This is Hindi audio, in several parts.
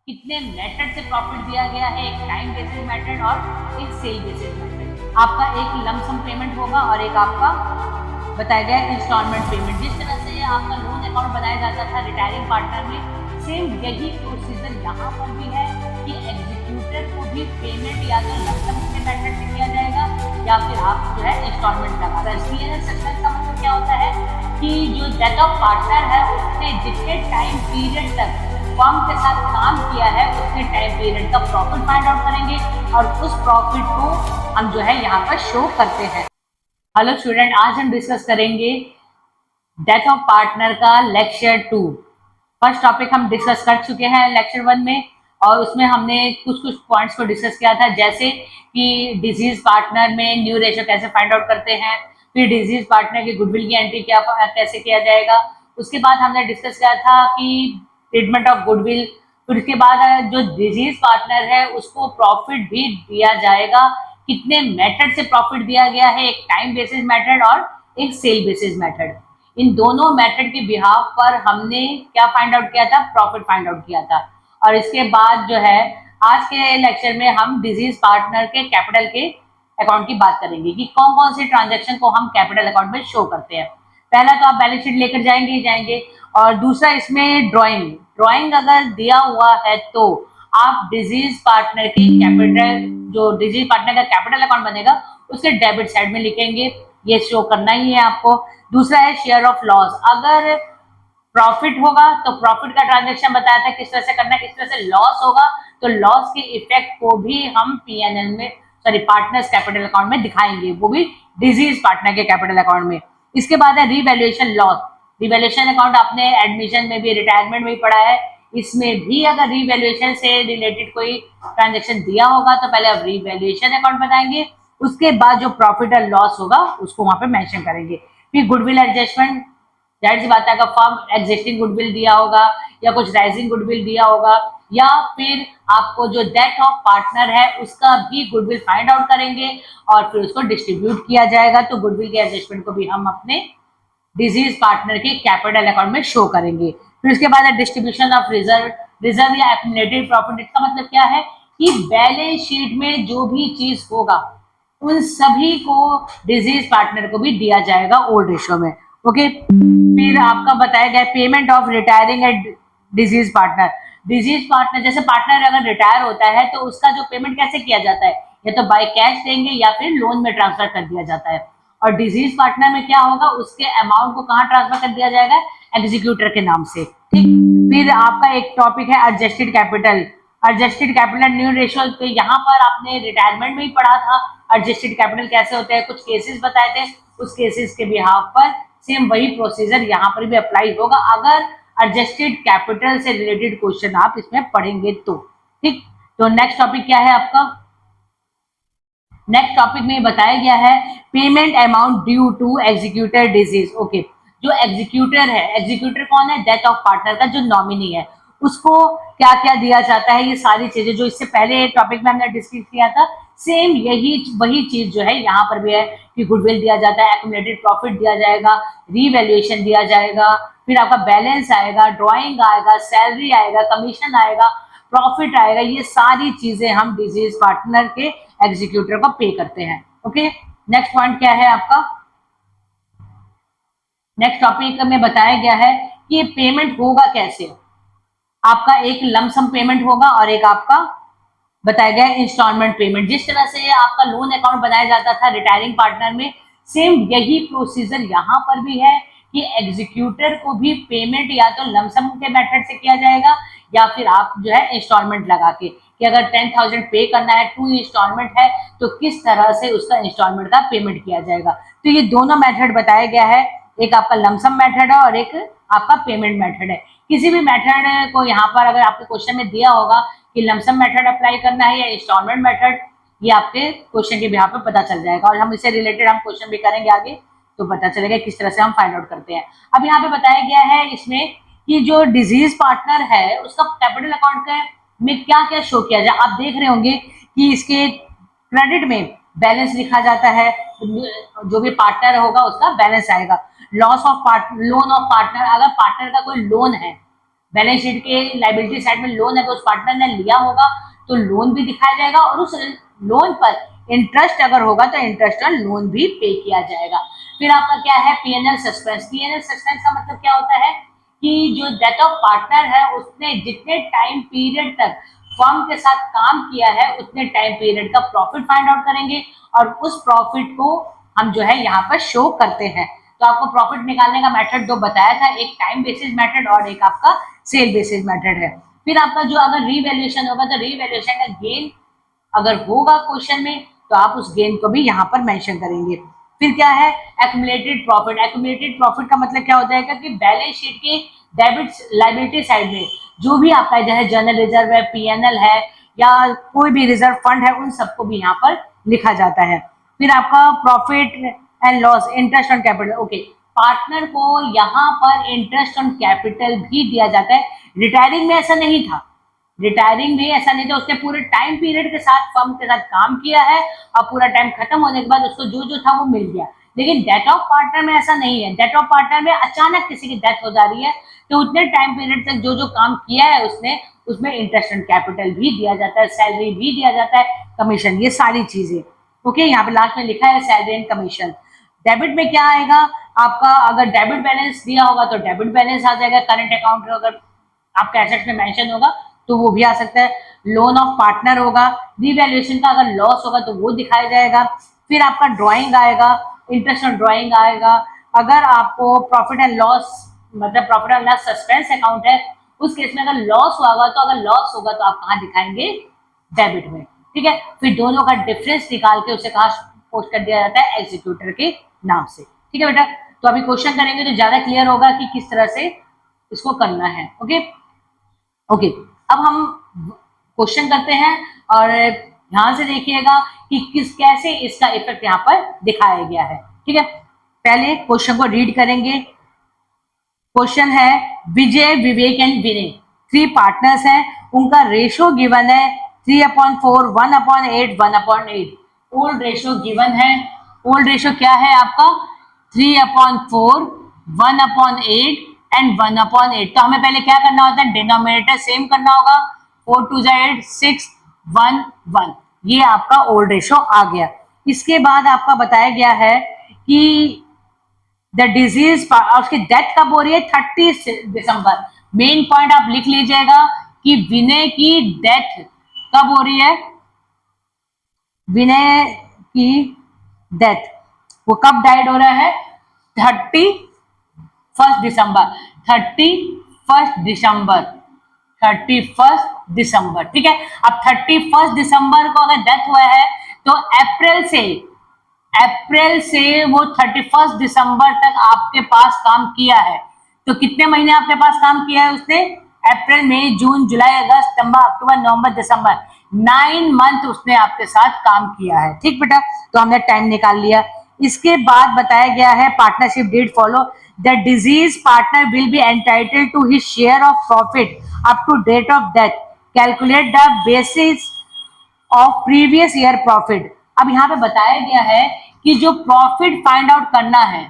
कितने मेथड से प्रॉफिट दिया गया है, एक टाइम बेसिस मेथड और एक सेल बेसिस मेथड। आपका एक लमसम पेमेंट होगा और एक आपका बताया गया इंस्टॉलमेंट पेमेंट। जिस तरह से आपका लोन अकाउंट बनाया जाता था रिटायरिंग पार्टनर में, सेम यही प्रोसीजर यहाँ पर भी है कि एग्जीक्यूटर को भी पेमेंट या तो लमसम के मेथड से किया जाएगा या फिर आप जो है इंस्टॉलमेंट लगा। सीएनएल सक्सेस का मतलब क्या होता है कि जो डेथ ऑफ पार्टनर है उसने जितने टाइम पीरियड तक फर्म के साथ काम किया है उतने टाइम पीरियड का प्रॉफिट फाइंड आउट करेंगे और उस प्रॉफिट को हम जो है यहाँ पर शो करते हैं। हेलो स्टूडेंट, आज हम डिस्कस करेंगे डेथ ऑफ पार्टनर का लेक्चर 2। फर्स्ट टॉपिक हम डिस्कस कर चुके हैं लेक्चर 1 में और उसमें हमने कुछ पॉइंट्स को डिस्कस किया था, जैसे कि डिजीज पार्टनर में न्यू रेशियो कैसे फाइंड आउट करते हैं, फिर डिजीज पार्टनर की गुडविल की एंट्री कैसे किया जाएगा। उसके बाद हमने डिस्कस किया था कि ट्रीटमेंट ऑफ गुडविल, फिर उसके बाद जो डिजीज पार्टनर है उसको प्रॉफिट भी दिया जाएगा। कितने मेथड से प्रॉफिट दिया गया है, एक टाइम बेसिस मेथड और एक सेल बेसिस मेथड। इन दोनों मेथड के बिहाफ पर हमने क्या फाइंड आउट किया था, प्रॉफिट फाइंड आउट किया था। और इसके बाद जो है आज के लेक्चर में हम डिजीज पार्टनर के कैपिटल के अकाउंट की बात करेंगे कि कौन कौन से ट्रांजेक्शन को हम कैपिटल अकाउंट में शो करते हैं। पहला तो आप बैलेंस शीट लेकर जाएंगे और दूसरा इसमें ड्राइंग अगर दिया हुआ है तो आप डिजीज पार्टनर की कैपिटल, जो डिजीज पार्टनर का कैपिटल अकाउंट बनेगा उसके डेबिट साइड में लिखेंगे, ये शो करना ही है आपको। दूसरा है शेयर ऑफ लॉस, अगर प्रॉफिट होगा तो प्रॉफिट का ट्रांजेक्शन बताया था किस तरह से करना है, किस तरह से लॉस होगा तो लॉस के इफेक्ट को भी हम पीएनएल में पार्टनर्स कैपिटल अकाउंट में दिखाएंगे, वो भी डिजीज पार्टनर के कैपिटल अकाउंट में। इसके बाद है रीवैल्यूएशन लॉस। रिवैल्यूएशन अकाउंट आपने एडमिशन में भी, रिटायरमेंट में भी पढ़ा है। इसमें भी अगर रीवैल्यूएशन से रिलेटेड कोई ट्रांजेक्शन दिया होगा तो पहले आप रीवैल्यूएशन अकाउंट बताएंगे, उसके बाद जो प्रॉफिट और लॉस होगा उसको वहां पे मेंशन करेंगे। फिर गुडविल एडजस्टमेंट, जाहिर सी बात है अगर फर्म एग्जिस्टिंग गुडविल दिया होगा या कुछ राइजिंग गुडविल दिया होगा या फिर आपको जो डेथ ऑफ पार्टनर है उसका भी गुडविल फाइंड आउट करेंगे और फिर उसको डिस्ट्रीब्यूट किया जाएगा। तो गुडविल के एडजस्टमेंट को भी हम अपने डिजीज पार्टनर के कैपिटल अकाउंट में शो करेंगे। फिर उसके बाद है डिस्ट्रीब्यूशन ऑफ रिजर्व या एक्युमुलेटेड प्रॉफिट। इसका मतलब क्या है कि बैलेंस शीट में जो भी चीज होगा उन सभी को डिजीज पार्टनर को भी दिया जाएगा ओल्ड रेशियो में। ओके, फिर आपका बताया गया payment of retiring at deceased partner. Deceased partner जैसे पार्टनर अगर रिटायर होता है तो उसका जो पेमेंट कैसे किया जाता है, या तो बाय कैश देंगे या फिर लोन में ट्रांसफर कर दिया जाता है। और डिजीज पार्टनर में क्या होगा, उसके अमाउंट को कहाँ ट्रांसफर कर दिया जाएगा, एग्जीक्यूटर के नाम से। ठीक, फिर आपका एक टॉपिक है adjusted capital. Adjusted capital new ratio, तो यहाँ पर आपने रिटायरमेंट में ही पढ़ा था एडजस्टेड कैपिटल कैसे होते हैं, कुछ केसेस बताए थे, उस केसेस के बिहाफ पर सेम वही प्रोसीजर यहाँ पर भी अप्लाई होगा अगर एडजस्टेड कैपिटल से रिलेटेड क्वेश्चन आप इसमें पढ़ेंगे तो। ठीक, तो नेक्स्ट टॉपिक क्या है आपका, नेक्स्ट टॉपिक में बताया गया है payment amount due to executor deceased. Okay, जो एग्जीक्यूटर है, एग्जीक्यूटर कौन है, डेथ ऑफ पार्टनर का जो नॉमिनी है, उसको क्या क्या दिया जाता है, ये सारी चीजें जो इससे पहले टॉपिक में हमने डिस्कस किया था, सेम यही वही चीज जो है यहाँ पर भी है कि गुडविल दिया जाता है, एक्युमुलेटेड प्रॉफिट दिया जाएगा, रीवैल्यूएशन दिया जाएगा, फिर आपका बैलेंस आएगा, ड्राइंग आएगा, सैलरी आएगा, कमीशन आएगा, प्रॉफिट आएगा। ये सारी चीजें हम डिजीज पार्टनर के एग्जीक्यूटर को पे करते हैं। ओके, नेक्स्ट पॉइंट क्या है आपका, नेक्स्ट टॉपिक में बताया गया है कि पेमेंट होगा कैसे। आपका एक लमसम पेमेंट होगा और एक आपका बताया गया है इंस्टॉलमेंट पेमेंट। जिस तरह से आपका लोन अकाउंट बनाया जाता था रिटायरिंग पार्टनर में, सेम यही प्रोसीजर यहाँ पर भी है कि एग्जीक्यूटर को भी पेमेंट या तो लमसम के मेथड से किया जाएगा या फिर आप जो है इंस्टॉलमेंट लगा के, कि अगर 10,000 पे करना है, 2 इंस्टॉलमेंट है तो किस तरह से उसका इंस्टॉलमेंट का पेमेंट किया जाएगा। तो ये दोनों मेथड बताया गया है, एक आपका लमसम मेथड है और एक आपका पेमेंट मेथड है। किसी भी मेथड को यहाँ पर अगर आपके क्वेश्चन में दिया होगा कि लमसम मेथड अप्लाई करना है या इंस्टॉलमेंट मेथड, ये आपके क्वेश्चन के बिहाफ पे पता चल जाएगा और हम इससे रिलेटेड हम क्वेश्चन भी करेंगे आगे, तो पता चलेगा किस तरह से हम फाइंड आउट करते हैं। अब यहाँ पे बताया गया है इसमें कि जो डिजीज पार्टनर है उसका कैपिटल अकाउंट में क्या क्या शो किया जाए। आप देख रहे होंगे कि इसके क्रेडिट में बैलेंस लिखा जाता है, जो भी पार्टनर होगा उसका बैलेंस आएगा। Loss of loan of partner, अगर पार्टनर का कोई लोन है, बैलेंस शीट के लाइबिलिटी साइड में लोन है तो उस पार्टनर ने लिया होगा तो लोन भी दिखाया जाएगा, और उस लोन पर इंटरेस्ट अगर होगा तो इंटरेस्ट और लोन भी पे किया जाएगा। फिर आपका क्या है, पीएनएल सस्पेंस। पीएनएल सस्पेंस का मतलब क्या होता है कि जो डेथ ऑफ पार्टनर है उसने जितने टाइम पीरियड तक फर्म के साथ काम किया है उतने टाइम पीरियड का प्रॉफिट फाइंड आउट करेंगे, और उस प्रॉफिट को हम जो है यहाँ पर शो करते हैं। तो आपको प्रॉफिट निकालने का मेथड दो बताया था, एक टाइम बेसिस मेथड और एक आपका सेल बेसिस मेथड है। फिर आपका जो अगर रीवैल्यूएशन होगा तो रीवैल्यूएशन का गेन अगर होगा क्वेश्चन में तो आप उस गेन को भी यहाँ पर मेंशन करेंगे। फिर क्या है, एक्यूमुलेटेड प्रॉफिट। एक्यूमुलेटेड प्रॉफिट का मतलब क्या हो जाएगा कि बैलेंस शीट की डेबिट लायबिलिटी साइड में जो भी आपका जैसे जनरल रिजर्व है, पीएनएल है, या कोई भी रिजर्व फंड है, उन सबको भी यहाँ पर लिखा जाता है। फिर आपका profit and loss, interest on capital. Okay, partner को यहाँ पर इंटरेस्ट ऑन कैपिटल भी दिया जाता है। रिटायरिंग में ऐसा नहीं था, रिटायरिंग भी ऐसा नहीं था, उसने पूरे टाइम पीरियड के साथ फर्म के साथ काम किया है और पूरा टाइम खत्म होने के बाद उसको जो जो था वो मिल गया। लेकिन डेथ ऑफ पार्टनर में ऐसा नहीं है। डेथ ऑफ पार्टनर में अचानक किसी की डेथ हो जा रही है तो उतने टाइम पीरियड तक जो जो काम किया है उसने, उसमें इंटरेस्ट ऑन कैपिटल भी दिया जाता है, सैलरी भी दिया जाता है, कमीशन, ये सारी चीजें। ओके, यहाँ पे लास्ट में लिखा है सैलरी एंड कमीशन। डेबिट में क्या आएगा आपका, अगर डेबिट बैलेंस दिया होगा तो डेबिट बैलेंस आ जाएगा, करंट अकाउंट अगर आपका एसेट्स में मेंशन होगा तो वो भी आ सकता है। लोन ऑफ पार्टनर होगा, रीवैल्यूएशन का अगर लॉस होगा तो वो दिखाया जाएगा। फिर आपका ड्राइंग आएगा, इंटरेस्ट ऑन ड्राइंग आएगा। अगर आपको प्रॉफिट एंड लॉस मतलब profit and loss suspense account है, उस केस में अगर लॉस होगा तो आप कहाँ दिखाएंगे, डेबिट में। ठीक है, फिर दोनों का डिफरेंस निकाल के उसे कहाँ पोस्ट कर दिया जाता है, एग्जीक्यूटर के नाम से। ठीक है बेटा, तो अभी क्वेश्चन करेंगे तो ज्यादा क्लियर होगा कि किस तरह से इसको करना है। ओके ओके, अब हम क्वेश्चन करते हैं और ध्यान से देखिएगा कि कैसे इसका इफेक्ट यहाँ पर दिखाया गया है। ठीक है, पहले क्वेश्चन को रीड करेंगे। क्वेश्चन है, विजय, विवेक एंड विनय 3 पार्टनर्स हैं, उनका रेशो गिवन है 3/4, 1/8, 1/8। ओल्ड रेशो गिवन है। ओल्ड रेशो क्या है आपका, 3/4, 1/8 एंड 1/8। तो हमें पहले क्या करना होता है, डिनोमिनेटर सेम करना होगा। 4 2 8, 6 1 1, ये आपका ओल्ड रेशो आ गया। इसके बाद आपका बताया गया है कि द डिजीज, उसकी डेथ कब हो रही है, 30 दिसंबर। मेन पॉइंट आप लिख लीजिएगा कि विनय की डेथ कब हो रही है, विनय की डेथ वो कब डाइड हो रहा है, 31 दिसंबर। 31 दिसंबर, 31 दिसंबर। ठीक है, अब 31 दिसंबर को अगर डेथ हुआ है तो अप्रैल से वो 31 दिसंबर तक आपके पास काम किया है। तो कितने महीने आपके पास काम किया है उसने, अप्रैल, मई, जून, जुलाई, अगस्त, सितंबर, अक्टूबर, नवंबर, दिसंबर, 9 मंथ उसने आपके साथ काम किया है। ठीक बेटा, तो हमने टाइम निकाल लिया। इसके बाद बताया गया है partnership deed follow, the deceased partner will be entitled to his share of profit up to date of death, calculate the basis of previous year profit. अब यहाँ पे बताया गया है कि जो प्रॉफिट फाइंड आउट करना है,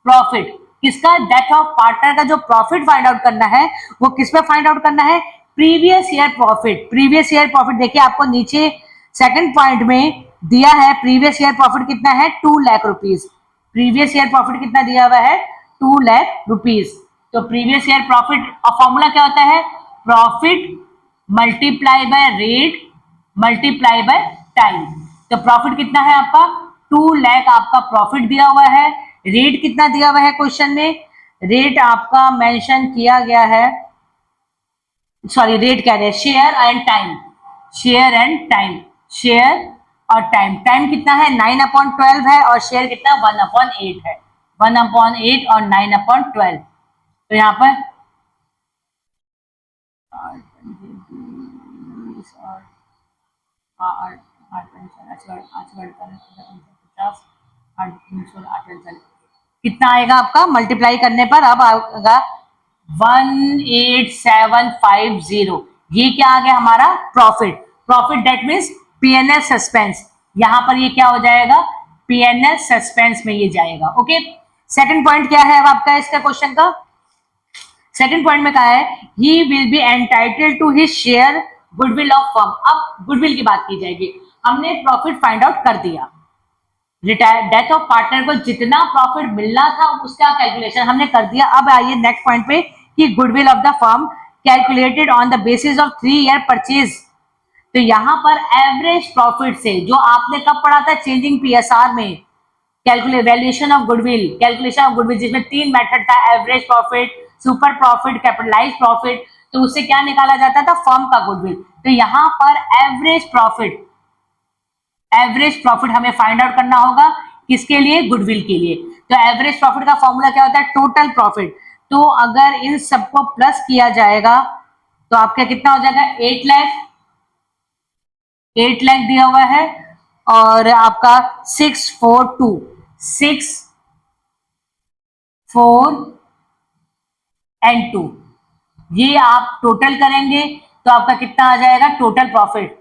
प्रॉफिट किसका, डेथ ऑफ पार्टनर का जो प्रॉफिट फाइंड आउट करना है वो किस पे फाइंड आउट करना है, previous year profit. Previous year profit देखिए आपको नीचे सेकंड पॉइंट में दिया है, प्रीवियस ईयर प्रॉफिट कितना है, 2 lakh rupees. Previous year profit कितना दिया हुआ है, 2 लाख रुपीज। तो प्रीवियस ईयर प्रॉफिट और फॉर्मूला क्या होता है, profit multiply by rate multiply by time. तो प्रॉफिट कितना है आपका, 2 लाख आपका प्रॉफिट दिया हुआ है। रेट कितना दिया हुआ है क्वेश्चन में, रेट आपका मेंशन किया गया है, सॉरी रेट कह रहे हैं, share and time, share and time, share और टाइम। टाइम कितना है, 9/12 है, और शेयर कितना 1/8 है, 1/8 और 9/12। तो यहाँ पर 8 कितना आएगा आपका मल्टीप्लाई करने पर, अब आएगा 18750। ये क्या आ गया हमारा profit. Profit that means PNL suspense, यहां पर ये क्या हो जाएगा, पीएनएल सस्पेंस में ये जाएगा। ओके, सेकंड पॉइंट क्या है अब आपका इसका क्वेश्चन का, सेकंड पॉइंट में कहा है he will be entitled to his share goodwill of firm. अब गुडविल की बात की जाएगी। हमने प्रॉफिट फाइंड आउट कर दिया, डेथ ऑफ पार्टनर को जितना प्रॉफिट मिलना था उसका कैलकुलेशन हमने कर दिया। अब आइए नेक्स्ट पॉइंट पे कि goodwill of the firm calculated on the basis of 3 year purchase. तो यहां पर एवरेज प्रॉफिट से, जो आपने कब पढ़ा था चेंजिंग पीएसआर में, calculate valuation of goodwill, calculation of goodwill, जिसमें 3 मेथड था, average profit, super profit, capitalize profit. तो उससे क्या निकाला जाता था, फर्म का गुडविल। तो यहां पर एवरेज प्रॉफिट हमें फाइंड आउट करना होगा, किसके लिए, गुडविल के लिए। तो एवरेज प्रॉफिट का फॉर्मूला क्या होता है, टोटल प्रॉफिट। तो अगर इन सबको प्लस किया जाएगा तो आपका कितना हो जाएगा, 8 लाख दिया हुआ है, और आपका 6 4 एंड 2, ये आप टोटल करेंगे तो आपका कितना आ जाएगा टोटल प्रॉफिट।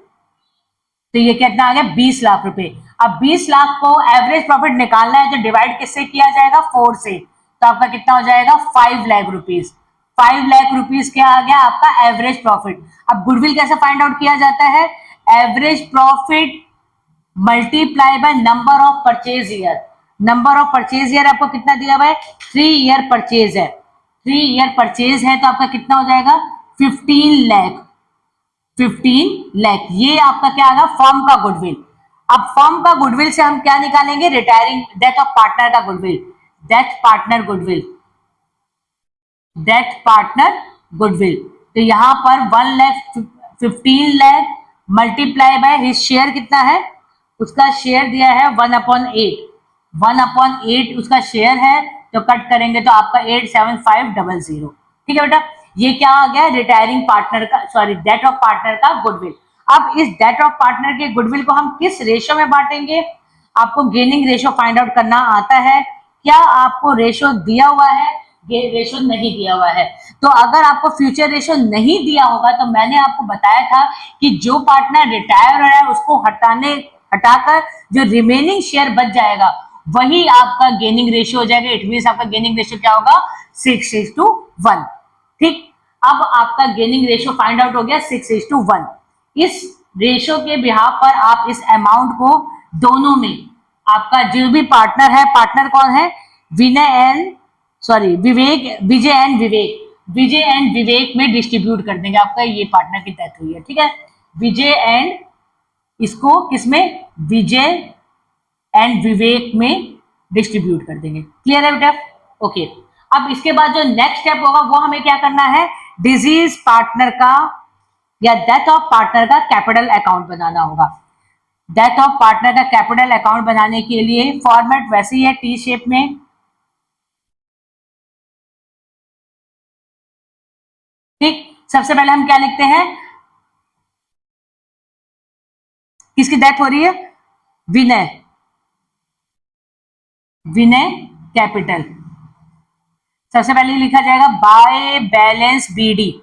तो ये कितना आ गया, 20 लाख रुपए। अब 20 लाख को एवरेज प्रॉफिट निकालना है तो डिवाइड किससे किया जाएगा, 4 से। तो आपका कितना हो जाएगा, 5 लाख रुपीज। 5 लाख रुपीज क्या आ गया, आपका एवरेज प्रॉफिट। अब गुडविल कैसे फाइंड आउट किया जाता है, average profit multiply by number of purchase year. Number of purchase year आपको कितना दिया हुआ है, 3 ईयर परचेज है। 3 ईयर परचेज है तो आपका कितना हो जाएगा, 15 लाख। 15 लाख, ये आपका क्या आएगा, फर्म का गुडविल। अब फर्म का गुडविल से हम क्या निकालेंगे, रिटायरिंग डेथ ऑफ पार्टनर का goodwill, death partner goodwill, death partner goodwill. तो यहां पर 1,15 lakh multiply by his share कितना है, उसका शेयर दिया है 1/8, 1/8 उसका शेयर है। तो कट करेंगे तो आपका 87500। ठीक है बेटा, ये क्या आ गया, रिटायरिंग पार्टनर का, सॉरी डेथ ऑफ पार्टनर का गुडविल। अब इस डेथ ऑफ पार्टनर के गुडविल को हम किस रेशो में बांटेंगे, आपको गेनिंग रेशो फाइंड आउट करना आता है क्या, आपको रेशो दिया हुआ है, ये रेशो नहीं दिया हुआ है। तो अगर आपको फ्यूचर रेशो नहीं दिया होगा तो मैंने आपको बताया था कि जो पार्टनर रिटायर हो रहा है उसको हटाकर जो रिमेनिंग शेयर बच जाएगा वही आपका गेनिंग रेशियो हो जाएगा। इट मींस आपका गेनिंग रेशियो क्या होगा, 6:1। ठीक, अब आपका गेनिंग रेशियो फाइंड आउट हो गया 6:1। इस रेशियो के बिहाफ पर आप इस अमाउंट को दोनों में, आपका जो भी पार्टनर है, पार्टनर कौन है, विजय एंड विवेक में डिस्ट्रीब्यूट कर देंगे। आपका ये पार्टनर की डेथ हुई है, ठीक है, विजय एंड, इसको किसमें, विजय एंड विवेक में डिस्ट्रीब्यूट कर देंगे। क्लियर है बेटा, ओके। अब इसके बाद जो नेक्स्ट स्टेप होगा वो हमें क्या करना है, डिजीज पार्टनर का या डेथ ऑफ पार्टनर का कैपिटल अकाउंट बनाना होगा। डेथ ऑफ पार्टनर का कैपिटल अकाउंट बनाने के लिए फॉर्मेट वैसे ही है, टी शेप में। ठीक, सबसे पहले हम क्या लिखते हैं, किसकी डेथ हो रही है, विनय कैपिटल। सबसे पहले लिखा जाएगा बाय बैलेंस बीडी।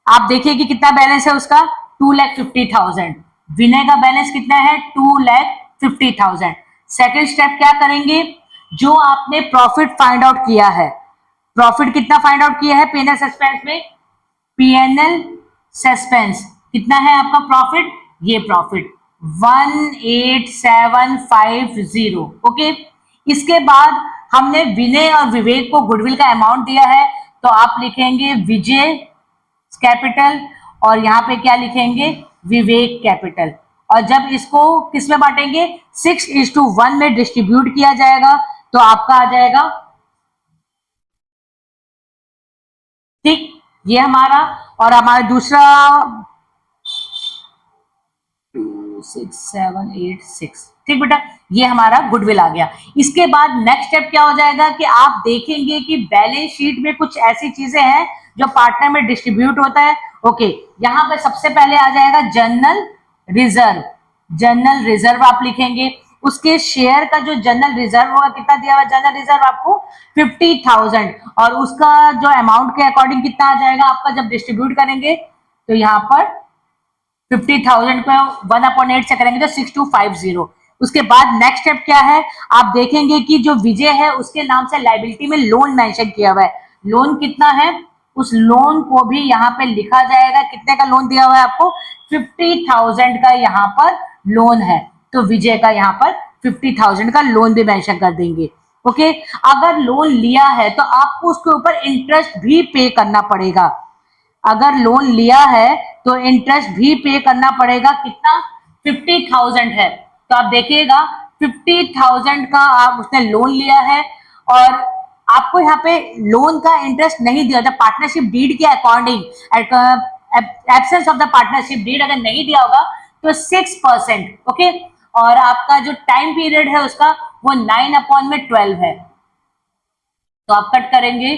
आप देखिए कि कितना बैलेंस है उसका, 2,50,000। विनय का बैलेंस कितना है, 2,50,000। सेकेंड स्टेप क्या करेंगे, जो आपने प्रॉफिट फाइंड आउट किया है, प्रॉफिट कितना फाइंड आउट किया है पीएनएल सस्पेंस में, पीएनएल सस्पेंस कितना है आपका प्रॉफिट, ये प्रॉफिट 18750। ओके, इसके बाद हमने विनय और विवेक को गुडविल का अमाउंट दिया है तो आप लिखेंगे विजय कैपिटल और यहाँ पे क्या लिखेंगे, विवेक कैपिटल। और जब इसको किस में बांटेंगे, 6:1 में डिस्ट्रीब्यूट किया जाएगा तो आपका आ जाएगा, ठीक, ये हमारा, और हमारा दूसरा 26786, ठीक बेटा, ये हमारा गुडविल आ गया। इसके बाद नेक्स्ट स्टेप क्या हो जाएगा कि आप देखेंगे कि बैलेंस शीट में कुछ ऐसी चीजें हैं जो पार्टनर में डिस्ट्रीब्यूट होता है। ओके, यहाँ पे सबसे पहले आ जाएगा जनरल रिजर्व। जनरल रिजर्व आप लिखेंगे, उसके शेयर का जो जनरल रिजर्व होगा, कितना दिया हुआ जनरल रिजर्व आपको 50,000, और उसका जो अमाउंट के अकॉर्डिंग कितना आ जाएगा आपका जब डिस्ट्रीब्यूट करेंगे, तो यहाँ पर 50,000 को 1/8 से करेंगे तो 6250। उसके बाद नेक्स्ट स्टेप क्या है, आप देखेंगे कि जो विजय है उसके नाम से लाइबिलिटी में लोन मेंशन किया हुआ है। लोन कितना है, उस लोन को भी यहाँ पे लिखा जाएगा। कितने का लोन दिया हुआ है आपको? 50,000 का यहाँ पर लोन है, तो विजय का यहाँ पर 50,000 का लोन भी मेंशन कर देंगे। ओके, अगर लोन लिया है तो आपको उसके ऊपर इंटरेस्ट भी पे करना पड़ेगा। अगर लोन लिया है तो इंटरेस्ट भी पे करना पड़ेगा। कितना? 50,000 है, तो आप देखिएगा 50,000 का आप उसने लोन लिया है और आपको यहाँ पे लोन का इंटरेस्ट नहीं दिया था। पार्टनरशिप डीड के according, absence of the partnership deed अगर नहीं दिया होगा तो 6%। ओके, और आपका जो टाइम पीरियड है उसका वो 9/12 है, तो आप कट करेंगे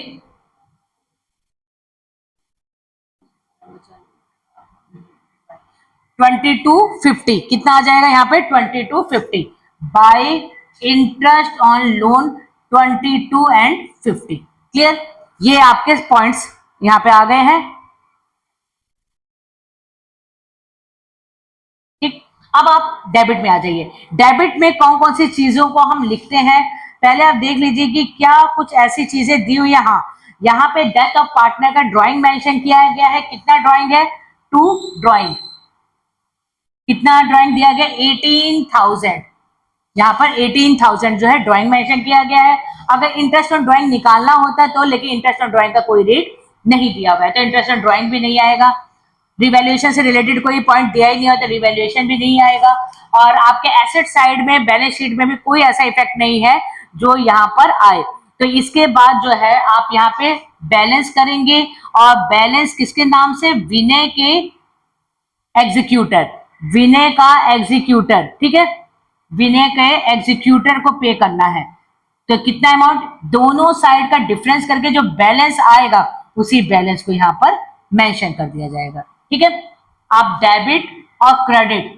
2250। कितना आ जाएगा यहाँ पे? 2250 bye interest on loan 22 and 50। Clear? ये आपके पॉइंट्स यहाँ पे आ गए हैं। ठीक, अब आप डेबिट में आ जाइए। डेबिट में कौन कौन सी चीजों को हम लिखते हैं, पहले आप देख लीजिए कि क्या कुछ ऐसी चीजें दी हुई है। हाँ, यहाँ पे डेथ ऑफ पार्टनर का ड्राइंग मेंशन किया गया है। कितना ड्राइंग है? 2 ड्राइंग। कितना ड्राइंग दिया गया? 18,000। यहाँ पर 18,000 जो है ड्राइंग मेंशन किया गया है। अगर इंटरेस्ट ऑन ड्राइंग निकालना होता है तो, लेकिन इंटरेस्ट ऑन ड्राइंग का कोई रेट नहीं दिया हुआ है, तो इंटरेस्ट ऑन ड्राइंग भी नहीं आएगा। रिवैल्यूएशन से रिलेटेड कोई पॉइंट दिया ही नहीं होता, रिवैल्यूएशन भी नहीं आएगा। और आपके एसेट साइड में, बैलेंस शीट में भी कोई ऐसा इफेक्ट नहीं है जो यहाँ पर आए। तो इसके बाद जो है आप यहाँ पे बैलेंस करेंगे, और बैलेंस किसके नाम से? विनय के एग्जीक्यूटर, विनय का एग्जीक्यूटर। ठीक है, विनय के एग्जीक्यूटर को पे करना है। तो कितना अमाउंट? दोनों साइड का डिफरेंस करके जो बैलेंस आएगा उसी बैलेंस को यहाँ पर मेंशन कर दिया जाएगा। ठीक है, आप डेबिट और क्रेडिट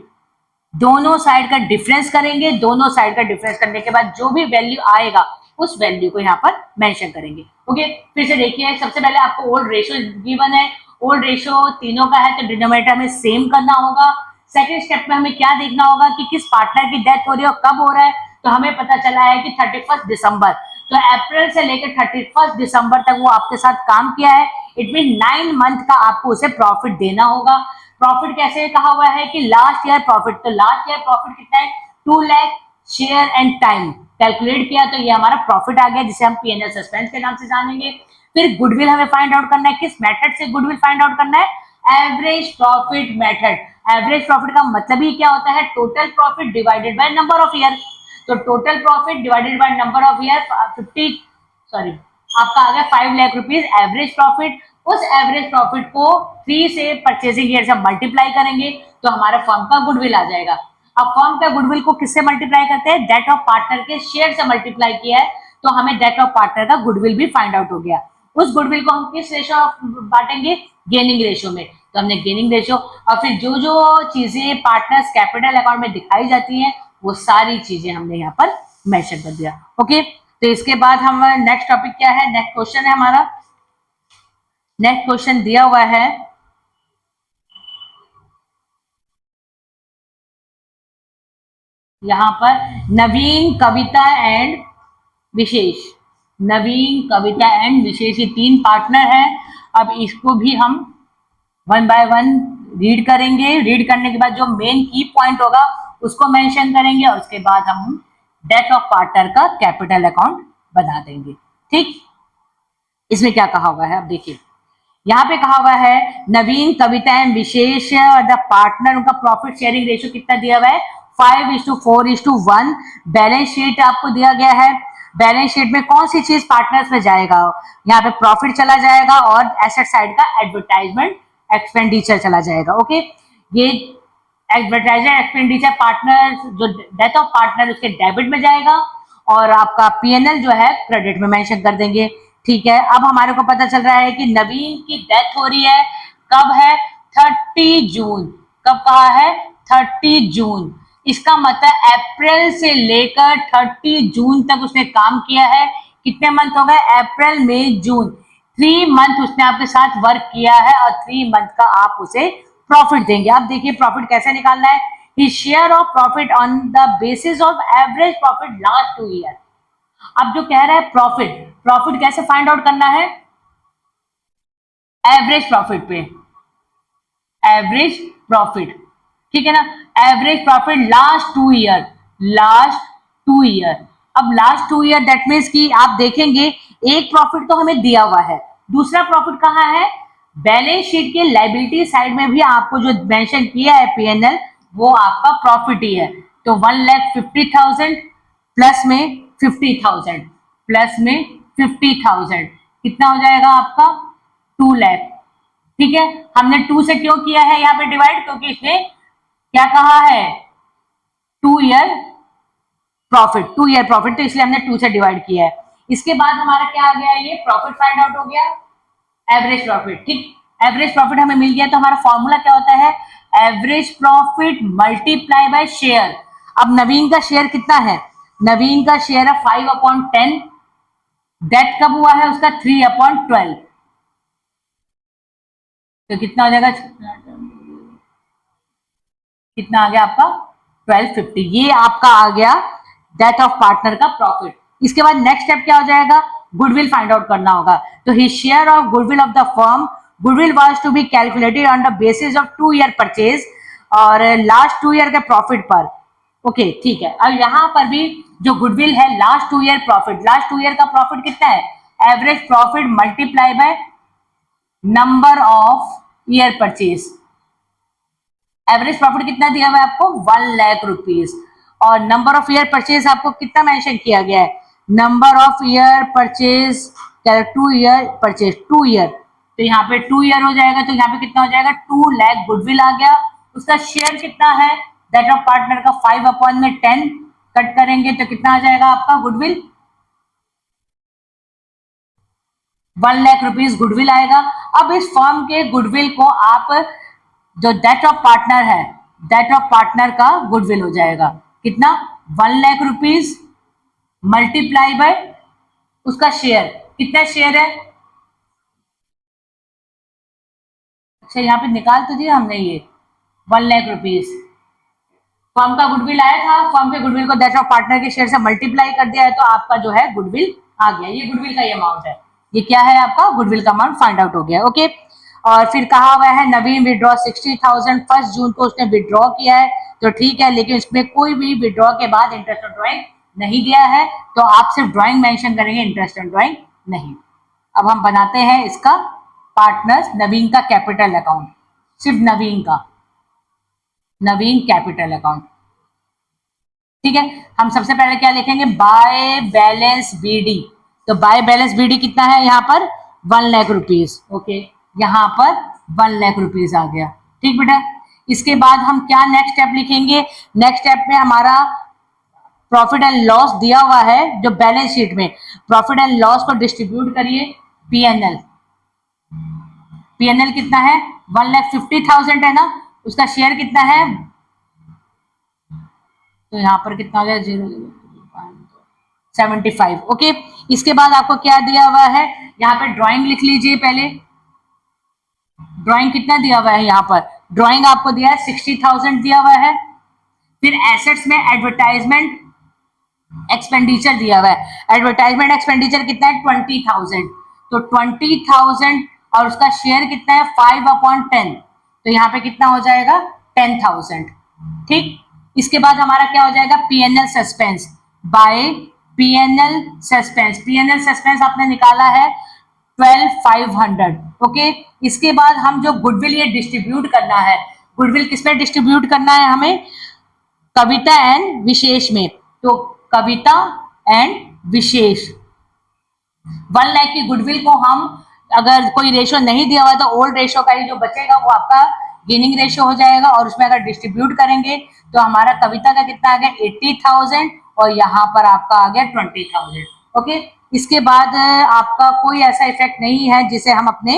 दोनों साइड का डिफरेंस करेंगे। दोनों साइड का डिफरेंस करने के बाद जो भी वैल्यू आएगा उस वैल्यू को यहाँ पर मेंशन करेंगे। ओके, फिर से देखिए, सबसे पहले आपको ओल्ड रेशियो गिवन है। ओल्ड रेशियो तीनों का है तो डिनोमिनेटर हमें सेम करना होगा। सेकेंड स्टेप में हमें क्या देखना होगा कि किस पार्टनर की डेथ हो रही है और कब हो रहा है। तो हमें पता चला है कि 31 दिसंबर, तो अप्रैल से लेकर 31 दिसंबर तक वो आपके साथ काम किया है। इट मीन 9 मंथ का आपको उसे प्रॉफिट देना होगा। प्रॉफिट कैसे कहा हुआ है कि लास्ट ईयर प्रॉफिट, तो लास्ट ईयर प्रॉफिट कितना है? 2 lakh share and time calculate किया, तो ये हमारा प्रॉफिट आ गया, जिसे हम पीएनएल सस्पेंस के नाम से जानेंगे। फिर गुडविल हमें फाइंड आउट करना है। किस मेथड से गुडविल फाइंड आउट करना है? Average profit method. Average profit का मतलब ही क्या होता है? Total profit divided by number of year. तो total profit divided by number of year 50, sorry, आपका आ गया 5 लाख रुपीज एवरेज प्रॉफिट। उस एवरेज प्रॉफिट को 3 से परचेजिंग ईयर से मल्टीप्लाई करेंगे तो हमारा फर्म का गुडविल आ जाएगा। अब फर्म का गुडविल को किससे मल्टीप्लाई करते हैं? डेट ऑफ पार्टनर के शेयर से मल्टीप्लाई किया है, तो हमें डेट ऑफ पार्टनर का गुडविल भी फाइंड आउट हो गया। उस गुडविल को हम किस रेशो बांटेंगे? गेनिंग रेशो में। तो हमने गेनिंग रेशो, और फिर जो जो चीजें पार्टनर्स कैपिटल अकाउंट में दिखाई जाती हैं वो सारी चीजें हमने यहाँ पर मेंशन कर दिया। ओके, तो इसके बाद हम नेक्स्ट टॉपिक क्या है? नेक्स्ट क्वेश्चन है हमारा। नेक्स्ट क्वेश्चन दिया हुआ है, यहाँ पर नवीन, कविता and wishes. Naveen, Kavita and विशेष, ये 3 पार्टनर हैं। अब इसको भी हम 1 बाय 1 रीड करेंगे। रीड करने के बाद जो मेन की पॉइंट होगा उसको मेंशन करेंगे, और उसके बाद हम डेट ऑफ पार्टनर का कैपिटल अकाउंट बना देंगे। ठीक, इसमें क्या कहा हुआ है अब देखिए। यहाँ पे कहा हुआ है नवीन, कविता एंड विशेष और द पार्टनर, उनका प्रॉफिट शेयरिंग रेशियो कितना दिया हुआ है? 5:4:1। बैलेंस शीट आपको दिया गया है। बैलेंस शीट में कौन सी चीज पार्टनर्स में जाएगा? यहाँ पे प्रॉफिट चला जाएगा और एसेट साइड का एडवर्टाइजमेंट एक्सपेंडिचर चला जाएगा। ओके, ये एडवर्टाइजमेंट एक्सपेंडिचर पार्टनर, जो डेथ ऑफ पार्टनर उसके डेबिट में जाएगा, और आपका पीएनएल जो है क्रेडिट में मेंशन कर देंगे। ठीक है, अब हमारे को पता चल रहा है कि नवीन की डेथ हो रही है, कब है? 30 जून। कब कहा है? 30 जून। इसका मतलब अप्रैल से लेकर 30 जून तक उसने काम किया है। कितने मंथ हो गए? अप्रैल, मई, जून। 3 मंथ उसने आपके साथ वर्क किया है, और 3 मंथ का आप उसे प्रॉफिट देंगे। आप देखिए प्रॉफिट कैसे निकालना है। ही share of profit on the basis of average profit last 2 year. अब जो कह रहा है प्रॉफिट, प्रॉफिट कैसे फाइंड आउट करना है? एवरेज प्रॉफिट पे, एवरेज प्रॉफिट, ठीक है ना, average profit last 2 year, last 2 year. अब लास्ट 2 ईयर दैट मीन्स कि आप देखेंगे एक प्रॉफिट तो हमें दिया हुआ है, दूसरा प्रॉफिट कहाँ है, बैलेंस शीट के लाइबिलिटी साइड में भी आपको जो मेंशन किया है पीएनएल, वो आपका प्रॉफिट ही है। तो 1,50,000 प्लस में 50,000 प्लस में 50,000 कितना हो जाएगा आपका 2 लाख। ठीक है, हमने 2 से क्यों किया है यहाँ पे डिवाइड, क्योंकि इसमें क्या कहा है 2 ईयर प्रॉफिट, 2 ईयर प्रॉफिट, तो इसलिए हमने 2 से डिवाइड किया है। इसके बाद हमारा क्या आ गया, ये प्रॉफिट फाइंड आउट हो गया, एवरेज प्रॉफिट। ठीक, एवरेज प्रॉफिट हमें मिल गया, तो हमारा फॉर्मूला क्या होता है, average profit multiply bye share. अब नवीन का शेयर कितना है, नवीन का शेयर है 5/10, दैट कब हुआ है उसका 3/12, तो कितना हो जाएगा, कितना आ गया आपका 1250, ये आपका आ गया दैट ऑफ पार्टनर का प्रॉफिट। इसके बाद नेक्स्ट स्टेप क्या हो जाएगा, गुडविल फाइंड आउट करना होगा। तो his share of goodwill of the firm, goodwill was to be calculated on the basis of 2 year purchase और लास्ट 2 ईयर के प्रॉफिट पर। ओके ठीक है, अब यहां पर भी जो गुडविल है last 2 year profit, last 2 year का प्रॉफिट कितना है, average profit multiply by number of year purchase. Average profit कितना दिया हुआ है आपको 1,00,000 रुपीज, और नंबर ऑफ ईयर परचेज आपको कितना मेंशन किया गया है, number of year purchase 2 year purchase 2 year, तो यहाँ पे 2 ईयर हो जाएगा, तो यहाँ पे कितना हो जाएगा 2 लाख गुडविल आ गया। उसका शेयर कितना है दैट ऑफ पार्टनर का 5/10 कट करेंगे तो कितना आ जाएगा आपका गुडविल 1,00,000 रुपीज गुडविल आएगा। अब इस फर्म के गुडविल को आप जो डेट ऑफ पार्टनर है, डेट ऑफ पार्टनर का गुडविल हो जाएगा कितना 1,00,000 रुपीज मल्टीप्लाई बाय उसका शेयर, कितना शेयर है, अच्छा यहाँ पे निकाल तो दिया हमने, ये 1,00,000 रुपीज फर्म का गुडविल आया था, फर्म के गुडविल को डेट ऑफ पार्टनर के शेयर से मल्टीप्लाई कर दिया है, तो आपका जो है गुडविल आ गया, ये गुडविल का ये अमाउंट है, ये क्या है आपका गुडविल का अमाउंट फाइंड आउट हो गया। ओके, और फिर कहा हुआ है नवीन विड्रॉ 60,000, 1 जून को उसने विड्रॉ किया है, तो ठीक है, लेकिन उसमें कोई भी विड्रॉ के बाद इंटरेस्ट ऑन ड्राइंग नहीं दिया है, तो आप सिर्फ ड्राइंग मेंशन करेंगे, इंटरेस्ट ऑन ड्राइंग नहीं। अब हम बनाते हैं इसका पार्टनर्स नवीन का कैपिटल अकाउंट, सिर्फ नवीन का, नवीन कैपिटल अकाउंट। ठीक है, हम सबसे पहले क्या लिखेंगे, बाय बैलेंस बीडी, तो बाय बैलेंस बीडी कितना है यहाँ पर 1,00,000 रुपीज। ओके, यहाँ पर 1,00,000 रुपीज आ गया। ठीक बेटा, इसके बाद हम क्या नेक्स्ट स्टेप लिखेंगे, नेक्स्ट स्टेप में हमारा प्रॉफिट एंड लॉस दिया हुआ है, जो बैलेंस शीट में प्रॉफिट एंड लॉस को डिस्ट्रीब्यूट करिए, पीएनएल, पीएनएल कितना है 1,50,000 है ना, उसका शेयर कितना है, तो यहाँ पर कितना हो गया 0.75। ओके, इसके बाद आपको क्या दिया हुआ है, यहाँ पे ड्राइंग लिख लीजिए पहले, ड्राइंग कितना दिया हुआ है, यहाँ पर ड्राइंग आपको दिया है 60,000 दिया हुआ है। फिर एसेट्स में एडवर्टाइजमेंट एक्सपेंडिचर दिया हुआ है, एडवर्टाइजमेंट एक्सपेंडिचर कितना है 20,000, तो 20,000 और उसका शेयर कितना है 5/10, तो यहाँ पे कितना हो जाएगा 10,000। ठीक, इसके बाद हमारा क्या हो जाएगा PNL suspense, by PNL suspense, PNL suspense आपने निकाला है 12,500। ओके, इसके बाद हम जो गुडविल ये डिस्ट्रीब्यूट करना है, गुडविल किस पे डिस्ट्रीब्यूट करना है हमें, कविता एंड विशेष में, तो कविता एंड विशेष 1,00,000 की गुडविल को हम अगर कोई रेशो नहीं दिया हुआ तो ओल्ड रेशो का ही जो बचेगा वो आपका गेनिंग रेशो हो जाएगा, और उसमें अगर डिस्ट्रीब्यूट करेंगे तो हमारा कविता का कितना आ गया 80,000 और यहाँ पर आपका आ गया 20,000। ओके, इसके बाद आपका कोई ऐसा इफेक्ट नहीं है जिसे हम अपने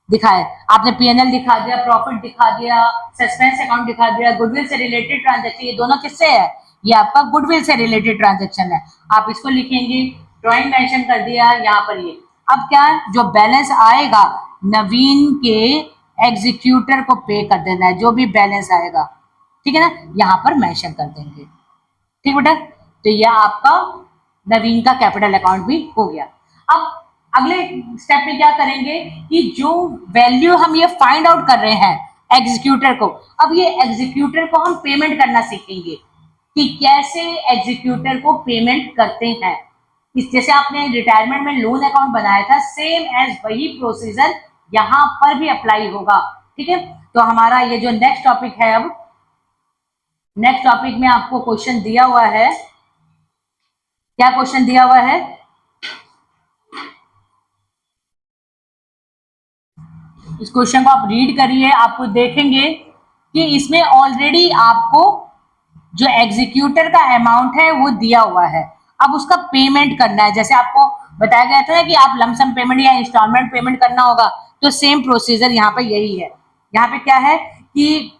दिखाए, आपने पीएनएल दिखा दिया, प्रॉफिट दिखा दिया, सस्पेंस अकाउंट दिखा दिया, गुडविल से रिलेटेड ट्रांजेक्शन, ये दोनों किससे है, ये आपका गुडविल से रिलेटेड ट्रांजेक्शन है, आप इसको लिखेंगे, ड्राइंग मेंशन कर दिया यहाँ पर। ये अब क्या जो बैलेंस आएगा नवीन के एग्जीक्यूटर को पे कर देना है, जो भी बैलेंस आएगा, ठीक है ना, यहाँ पर मेंशन कर देंगे। ठीक बेटा, तो यह आपका नवीन का कैपिटल अकाउंट भी हो गया। अब अगले स्टेप में क्या करेंगे कि जो वैल्यू हम ये फाइंड आउट कर रहे हैं एग्जीक्यूटर को, अब ये एग्जीक्यूटर को हम पेमेंट करना सीखेंगे कि कैसे एग्जीक्यूटर को पेमेंट करते हैं। इस जैसे आपने रिटायरमेंट में लोन अकाउंट बनाया था, सेम एज वही प्रोसीजर यहां पर भी अप्लाई होगा। ठीक है, तो हमारा ये जो नेक्स्ट टॉपिक है, अब नेक्स्ट टॉपिक में आपको क्वेश्चन दिया हुआ है। क्या क्वेश्चन दिया हुआ है? इस क्वेश्चन को आप रीड करिए, आपको देखेंगे कि इसमें ऑलरेडी आपको जो एग्जीक्यूटर का अमाउंट है वो दिया हुआ है, अब उसका पेमेंट करना है। जैसे आपको बताया गया था कि आप लमसम पेमेंट या इंस्टॉलमेंट पेमेंट करना होगा, तो सेम प्रोसीजर यहाँ पे यही है। यहाँ पे क्या है कि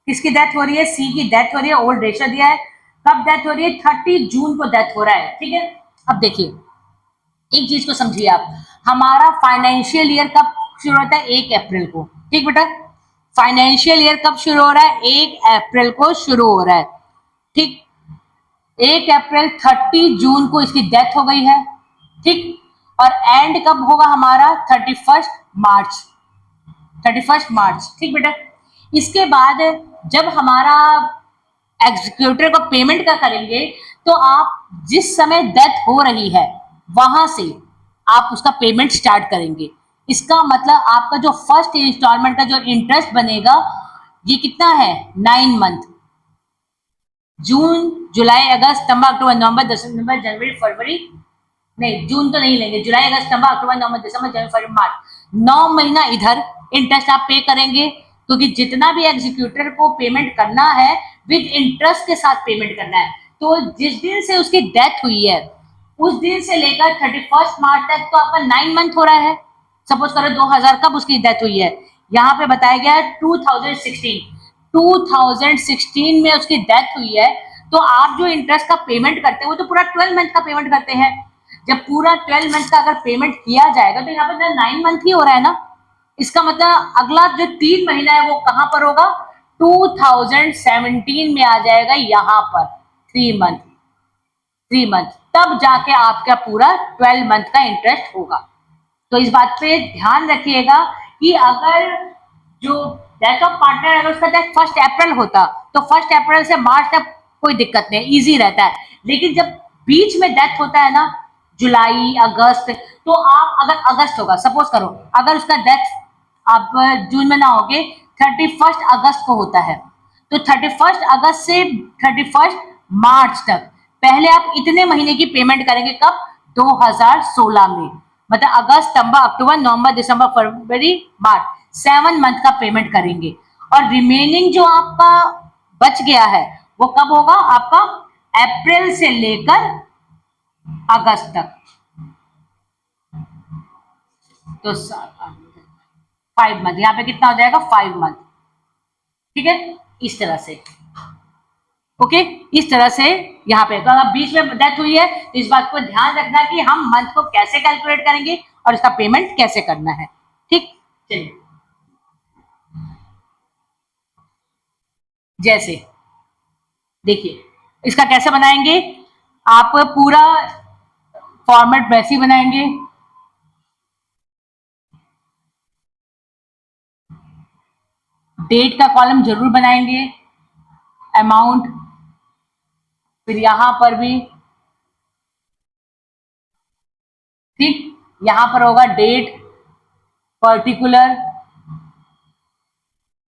किसकी डेथ हो रही है? सी की डेथ हो रही है, ओल्ड रेशो दिया है, कब डेथ हो रही है? 30 जून को डेथ हो रहा है। ठीक है, अब देखिए एक चीज को समझिए आप, हमारा फाइनेंशियल ईयर कब शुरू होता है? 1 अप्रैल को। ठीक बेटा, फाइनेंशियल ईयर कब शुरू हो रहा है? 1 अप्रैल को शुरू हो रहा है। ठीक, 1 अप्रैल 30 जून को इसकी डेथ हो गई है। ठीक, और एंड कब होगा हमारा? 31 मार्च, 31 मार्च। ठीक बेटा, इसके बाद जब हमारा एग्जीक्यूटर को पेमेंट का करेंगे, तो आप जिस समय डेथ हो रही है वहां से आप उसका पेमेंट स्टार्ट करेंगे। इसका मतलब आपका जो फर्स्ट इंस्टॉलमेंट का जो इंटरेस्ट बनेगा, ये कितना है? 9 मंथ, जून, जुलाई, अगस्त, सितंबर, अक्टूबर, नवंबर, दिसंबर, जनवरी, फरवरी, नहीं जून तो नहीं लेंगे, जुलाई, अगस्त, सितंबर, अक्टूबर, नवंबर, दिसंबर, जनवरी, फरवरी, मार्च, 9 महीना इधर इंटरेस्ट आप पे करेंगे, क्योंकि जितना भी एग्जीक्यूटर को पेमेंट करना है विद इंटरेस्ट के साथ पेमेंट करना है। तो जिस दिन से उसकी डेथ हुई है उस दिन से लेकर 31 मार्च तक तो आपका 9 मंथ हो रहा है। सपोज करो 2000 कब उसकी डेथ हुई है, यहाँ पे बताया गया है 2016 में उसकी डेथ हुई है। तो आप जो इंटरेस्ट का पेमेंट करते हैं वो तो पूरा 12 मंथ का पेमेंट करते हैं। जब पूरा 12 मंथ का अगर पेमेंट किया जाएगा तो यहाँ पे 9 मंथ ही हो रहा है ना। इसका मतलब अगला जो 3 महीना है वो कहां पर होगा? 2017 में आ जाएगा, यहाँ पर 3 मंथ, तब जाके आपका पूरा 12 मंथ का इंटरेस्ट होगा। तो इस बात पे ध्यान रखिएगा कि अगर जो डेथ ऑफ पार्टनर अगर उसका डेथ 1 अप्रैल होता तो 1 अप्रैल से मार्च तक कोई दिक्कत नहीं, इजी रहता है। लेकिन जब बीच में डेथ होता है ना, जुलाई, अगस्त, तो आप अगर अगस्त होगा, सपोज करो अगर उसका डेथ आप जून में ना होगे, 31 अगस्त को होता है, तो 31 अगस्त से 31 मार्च तक पहले आप इतने महीने की पेमेंट करेंगे। कब? 2016 में। मतलब अगस्त, सितंबर, अक्टूबर, नवंबर, दिसंबर, फरवरी, मार्च, 7 मंथ का पेमेंट करेंगे। और रिमेनिंग जो आपका बच गया है वो कब होगा? आपका अप्रैल से लेकर अगस्त तक। तो 5 मंथ, यहाँ पे कितना हो जाएगा? 5 मंथ। ठीक है, इस तरह से। ओके, इस तरह से यहाँ पे। तो अगर बीच में डेथ हुई है तो इस बात को ध्यान रखना कि हम मंथ को कैसे कैलकुलेट करेंगे और इसका पेमेंट कैसे करना है। ठीक, चलिए जैसे देखिए इसका कैसे बनाएंगे, आप पूरा फॉर्मेट वैसे ही बनाएंगे। डेट का कॉलम जरूर बनाएंगे, अमाउंट, फिर यहां पर भी ठीक, यहां पर होगा डेट, पर्टिकुलर,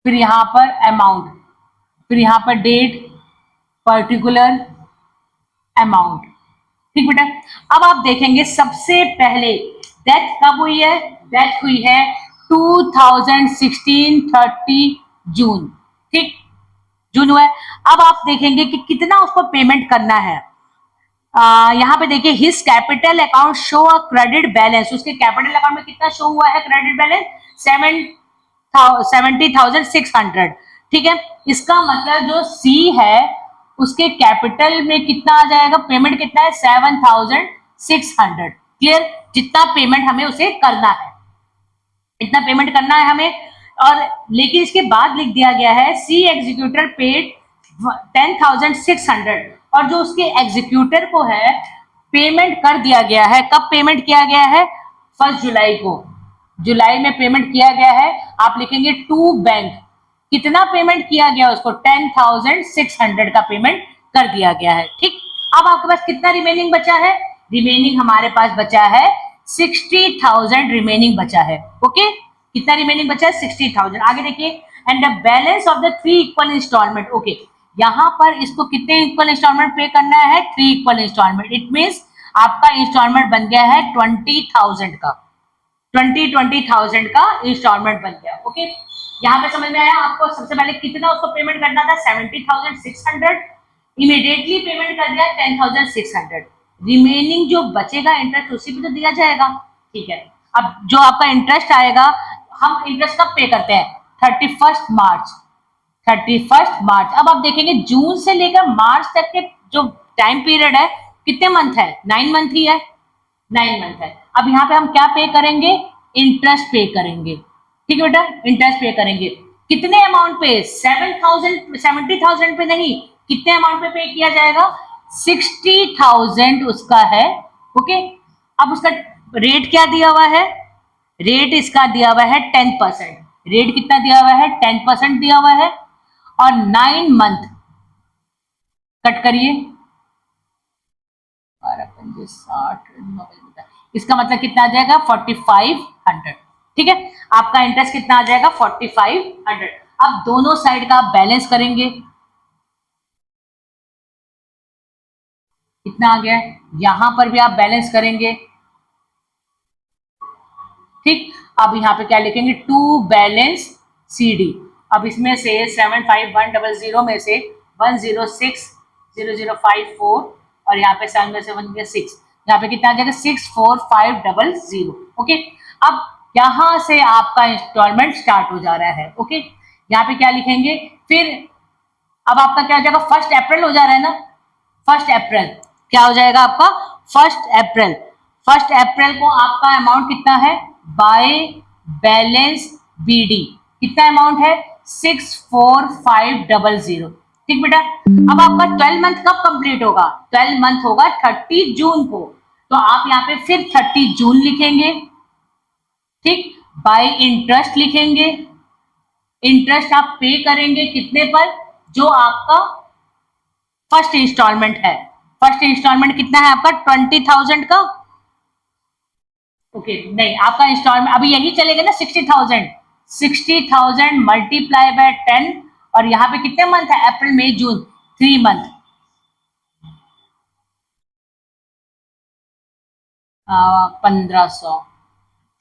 फिर यहां पर अमाउंट, फिर यहां पर डेट, पर्टिकुलर, अमाउंट। ठीक बेटा, अब आप देखेंगे सबसे पहले डेथ कब हुई है? डेथ हुई है 2016 30 जून। ठीक, जून हुआ है। अब आप देखेंगे कि कितना उसको पेमेंट करना है। यहाँ पे देखिए his capital account show a credit balance, उसके कैपिटल अकाउंट में कितना शो हुआ है क्रेडिट बैलेंस? 70,600। ठीक है, इसका मतलब जो सी है उसके कैपिटल में कितना आ जाएगा? पेमेंट कितना है? 7,600। क्लियर, जितना पेमेंट हमें उसे करना है इतना पेमेंट करना है हमें। और लेकिन इसके बाद लिख दिया गया है सी एग्जीक्यूटर पेड 10,600, और जो उसके एग्जीक्यूटर को है पेमेंट कर दिया गया है। कब पेमेंट किया गया है? 1 जुलाई को, जुलाई में पेमेंट किया गया है। आप लिखेंगे टू बैंक, कितना पेमेंट किया गया उसको? 10,600 का पेमेंट कर दिया गया है। ठीक, अब आपके पास कितना रिमेनिंग बचा है? रिमेनिंग हमारे पास बचा है 60,000 रिमेनिंग बचा है। ओके, कितना रिमेनिंग बचा है? 60,000। आगे देखिए, and the balance of the 3 equal instalment. Okay, यहाँ पर इसको कितने इक्वल इंस्टॉलमेंट पे करना है? 3 इक्वल इंस्टॉलमेंट। इट मीन्स आपका इंस्टॉलमेंट बन गया है 20,000 का, 20,000 का इंस्टॉलमेंट बन गया। ओके, यहाँ पे समझ में आया आपको? सबसे पहले कितना उसको पेमेंट करना था? 70,600। इमीडिएटली पेमेंट कर दिया 10,600। रिमेनिंग जो बचेगा इंटरेस्ट उसी पे तो दिया जाएगा। ठीक है, अब जो आपका इंटरेस्ट आएगा, हम इंटरेस्ट कब पे करते हैं? 31 मार्च, 31 मार्च। अब आप देखेंगे जून से लेकर मार्च तक के जो टाइम पीरियड है, कितने मंथ है? 9 मंथ ही है, 9 मंथ है। अब यहाँ पे हम क्या पे करेंगे? इंटरेस्ट पे करेंगे। ठीक है बेटा, इंटरेस्ट पे करेंगे। कितने अमाउंट पे? 70,000 पे नहीं, कितने अमाउंट पे किया जाएगा? 60,000 उसका है। ओके, अब उसका रेट क्या दिया हुआ है? रेट इसका दिया हुआ है 10%। रेट कितना दिया हुआ है? 10% दिया हुआ है। और 9 मंथ, कट करिए, 12, 5, 60, इसका मतलब कितना आ जाएगा? 4500। ठीक है, आपका इंटरेस्ट कितना आ जाएगा? 4500। अब दोनों साइड का आप बैलेंस करेंगे, कितना आ गया है? यहां पर भी आप बैलेंस करेंगे। ठीक, अब यहाँ पे क्या लिखेंगे? To balance CD। अब इसमें से 75100 में से 1060054 और यहाँ पे 7 में से 1 6, यहाँ पे कितना आ जाएगा? 64500। ओके, अब यहां से आपका इंस्टॉलमेंट स्टार्ट हो जा रहा है। ओके, यहाँ पे क्या लिखेंगे फिर? अब आपका क्या हो जाएगा? 1 अप्रैल हो जा रहा है ना, 1 अप्रैल क्या हो जाएगा आपका? 1 अप्रैल। 1 अप्रैल को आपका अमाउंट कितना है? बाय बैलेंस BD कितना अमाउंट है? 64500। ठीक बेटा, अब आपका 12 मंथ कब कंप्लीट होगा? 12 मंथ होगा 30 जून को, तो आप यहाँ पे फिर 30 जून लिखेंगे। ठीक, बाय इंटरेस्ट लिखेंगे। इंटरेस्ट आप पे करेंगे कितने पर? जो आपका फर्स्ट इंस्टॉलमेंट है। फर्स्ट इंस्टॉलमेंट कितना है आपका? 20,000 का। ओके, नहीं, आपका इंस्टॉलमेंट अभी यही चलेगा ना, 60,000। 60,000 मल्टीप्लाई बाय 10, और यहाँ पे कितने मंथ है? अप्रैल, मई, जून, 3 मंथ। 1500।